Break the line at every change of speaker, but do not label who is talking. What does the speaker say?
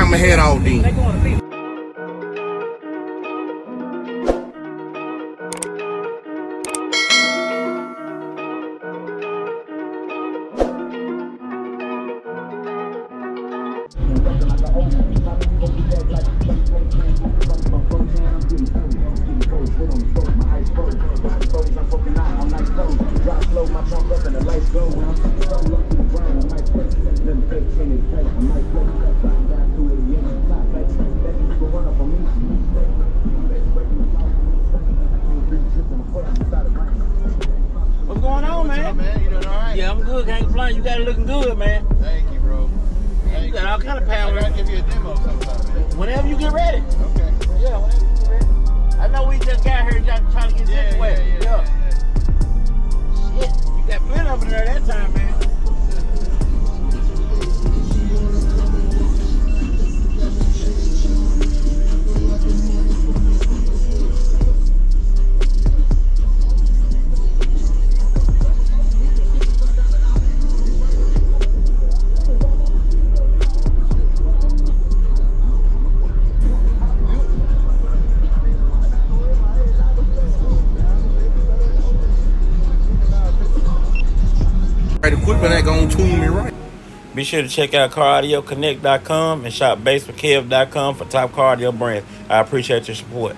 I'ma head out then.
What's going on, man?
You doing all right?
Yeah, I'm good. Can't complain. You got it looking good, man.
Thank you, bro.
You got all kind of power.
I gotta give you a demo sometime, man.
Whenever you get ready.
Okay.
Yeah, whenever you get ready. I know we just got here trying to get situated. Yeah. Shit, you got plenty over there that time, man.
Right equipment ain't gonna tune me right.
Be sure to check out CarAudioConnect.com and shop BASSWITHKEV.com for top car audio brands. I appreciate your support.